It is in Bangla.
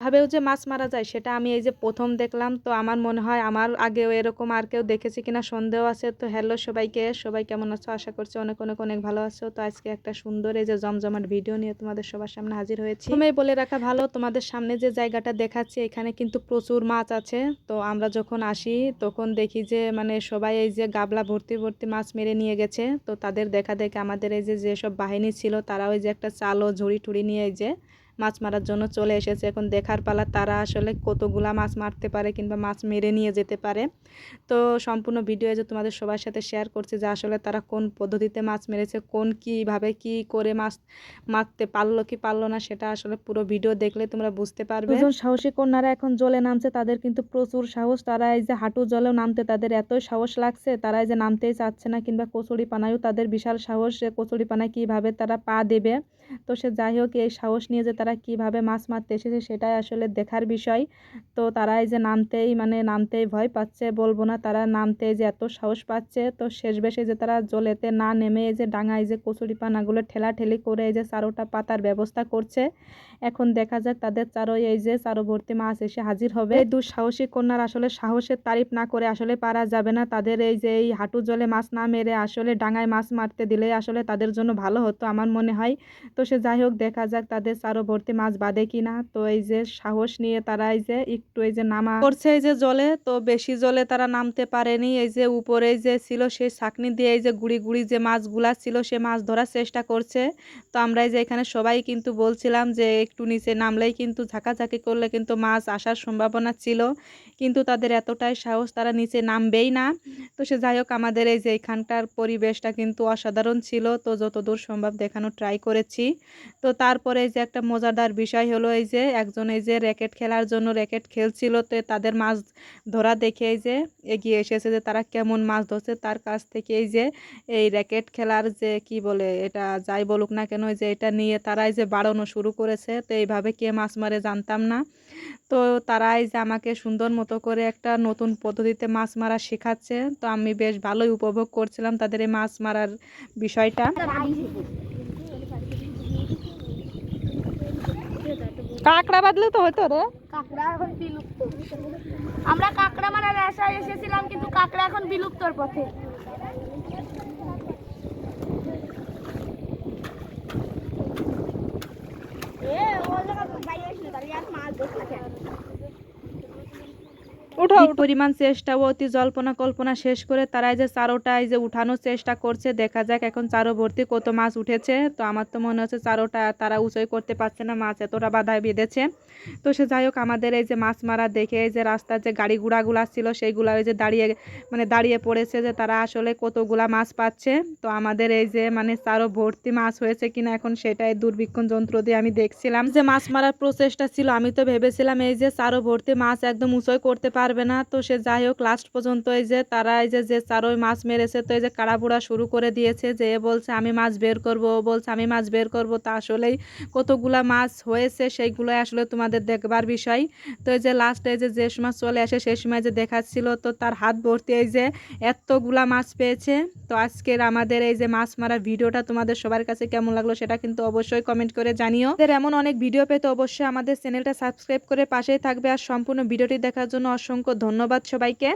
ভাবেও যে মাছ মারা যায় সেটা আমি এই যে প্রথম দেখলাম। তো আমার মনে হয় আমার আগেও এরকম আর কেউ দেখেছে কিনা সন্দেহ আছে। তো হ্যালো সবাইকে, সবাই কেমন আছো? আশা করছি অনেক অনেক অনেক ভালো আছো। তো আজকে একটা সুন্দর এই যে জমজমাট ভিডিও নিয়ে তোমাদের সবার সামনে হাজির হয়েছি। প্রথমেই বলে রাখা ভালো, তোমাদের সামনে যে জায়গাটা দেখাচ্ছি এখানে কিন্তু প্রচুর মাছ আছে। তো আমরা যখন আসি তখন দেখি যে মানে সবাই এই যে গাবলা ভর্তি ভর্তি মাছ মেরে নিয়ে গেছে। তো তাদের দেখা দেখে আমাদের এই যে যেসব বাহিনী ছিল তারা ওই যে একটা চাল ও ঝুড়ি টুড়ি নিয়ে এই যে মাছ মারার জন্য চলে এসেছে। এখন দেখার পালা তারা আসলে কতগুলা মাছ মারতে পারে কিংবা মাছ মেরে নিয়ে যেতে পারে। তো সম্পূর্ণ ভিডিও যে তোমাদের সবার সাথে শেয়ার করছি যে আসলে তারা কোন পদ্ধতিতে মাছ মেরেছে, কীভাবে কি করে মাছ মারতে পারলো কি পারলো না, সেটা আসলে পুরো ভিডিও দেখলে তোমরা বুঝতে পারবে। দুজন সাহসী কন্যারা এখন জলে নামছে, তাদের কিন্তু প্রচুর সাহস। তারা এই যে হাঁটু জলেও নামতে তাদের এতই সাহস লাগছে, তারা এই যে নামতেই চাচ্ছে না। কিংবা কচুরি পানায়ও তাদের বিশাল সাহস, কচুরি পানায় কীভাবে তারা পা দেবে। তো সে যাই হোক, এই সাহস নিয়ে যে তারা কিভাবে মাছ মারতে এসেছে সেটাই আসলে দেখার বিষয়। তো তারা এই যে নামতেই ভয় পাচ্ছে বলবো না, তারা নামতেই যে এত সাহস পাচ্ছে। তো শেষ বেশে যে তারা জলেতে না নেমে এই যে ডাঙায় যে কচুরি পানাগুলো ঠেলাঠেলি করে এই যে চারোটা পাতার ব্যবস্থা করছে। এখন দেখা যাক তাদের চারোই এই যে চারো ভর্তি মাছ এসে হাজির হবে। এই দুঃসাহসী কন্যার আসলে সাহসের তারিফ না করে আসলে পারা যাবে না। তাদের এই যে এই হাঁটু জলে মাছ না মেরে আসলে ডাঙায় মাছ মারতে দিলে আসলে তাদের জন্য ভালো হতো আমার মনে হয়। তো সে যাই হোক, দেখা যাক তাদের চারো ভর্তি মাছ বাঁধে কিনা। তো এই যে সাহস নিয়ে তারা এই যে একটু এই যে নামা করছে এই যে জলে, তো বেশি জলে তারা নামতে পারেনি। এই যে উপরে যে ছিল সেই ছাঁকনি দিয়ে এই যে গুড়ি গুড়ি যে মাছগুলা ছিল সে মাছ ধরার চেষ্টা করছে। তো আমরা এই যে এখানে সবাই কিন্তু বলছিলাম যে একটু নিচে নামলেই কিন্তু ঝাঁকাঝাঁকি করলে কিন্তু মাছ আসার সম্ভাবনা ছিল, কিন্তু তাদের এতটাই সাহস তারা নিচে নামবেই না। তো সে যাই হোক, আমাদের এই যে এখানকার পরিবেশটা কিন্তু অসাধারণ ছিল। তো যতদূর সম্ভব দেখানোর ট্রাই করেছি। তো তারপরে এই যে একটা মজাদার বিষয় হলো এই যে একজন এই যে র্যাকেট খেলার জন্য র্যাকেট খেলছিল। তো তাদের মাছ ধরা দেখে এই যে এগিয়ে এসেছে যে তারা কেমন মাছ ধরছে, তার কাছ থেকে এই যে এই র্যাকেট খেলার যে কি বলে এটা যাই বলুক না কেন, যে এটা নিয়ে তারা এই যে বাড়ানো শুরু করেছে। তো এইভাবে কে মাছ মারে জানতাম না। তো তারা এই যে আমাকে সুন্দর মতো করে একটা নতুন পদ্ধতিতে মাছ মারা শেখাচ্ছে। তো আমি বেশ ভালোই উপভোগ করছিলাম তাদের এই মাছ মারার বিষয়টা। কাঁকড়া বাঁধলে তো হতো রে। কাঁকড়া এখন বিলুপ্ত। আমরা কাঁকড়া মারার আশায় এসেছিলাম, কিন্তু কাঁকড়া এখন বিলুপ্তর পথে। পরিমাণ চেষ্টা ও অতি জল্পনা কল্পনা শেষ করে তারা এই যে চারোটা এই যে উঠানোর চেষ্টা করছে। দেখা যাক এখন চারো ভর্তি কত মাছ উঠেছে। তো আমার তো মনে হচ্ছে চারোটা তারা উঁচুই করতে পারছে না, মাছ এতটা বাধায় বেঁধেছে। তো সে যাই হোক, আমাদের এই যে মাছ মারা দেখে এই যে রাস্তার যে গাড়ি ঘোড়াগুলা ছিল সেইগুলা ওই যে দাঁড়িয়ে পড়েছে যে তারা আসলে কতগুলা মাছ পাচ্ছে। তো আমাদের এই যে চারো ভর্তি মাছ হয়েছে কিনা এখন সেটাই দূরবীক্ষণ যন্ত্র দিয়ে আমি দেখছিলাম। যে মাছ মারার প্রচেষ্টা ছিল, আমি তো ভেবেছিলাম এই যে চারো ভর্তি মাছ একদম উঁচুই করতে পারবে না। তো সে যাই হোক, লাস্ট পর্যন্ত এই যে তারা এই যে চারোই মাছ মেরেছে। তো এই যে কাড়াবুড়া শুরু করে দিয়েছে যে এ বলছে আমি মাছ বের করব, ও বলছে আমি মাছ বের করব। তা আসলেই কতগুলা মাছ হয়েছে সেইগুলোই আসলে তোমাদের দেখবার বিষয়। তো এই যে লাস্টে এই যে সময় চলে আসে সেই সময় যে দেখাচ্ছিল, তো তার হাত ভর্তি এই যে এতগুলা মাছ পেয়েছে। তো আজকের আমাদের এই যে মাছ মারার ভিডিওটা তোমাদের সবার কাছে কেমন লাগলো সেটা কিন্তু অবশ্যই কমেন্ট করে জানিও। এমন অনেক ভিডিও পেতে অবশ্যই আমাদের চ্যানেলটা সাবস্ক্রাইব করে পাশেই থাকবে। আর সম্পূর্ণ ভিডিওটি দেখার জন্য অসংখ্য ধন্যবাদ সবাইকে।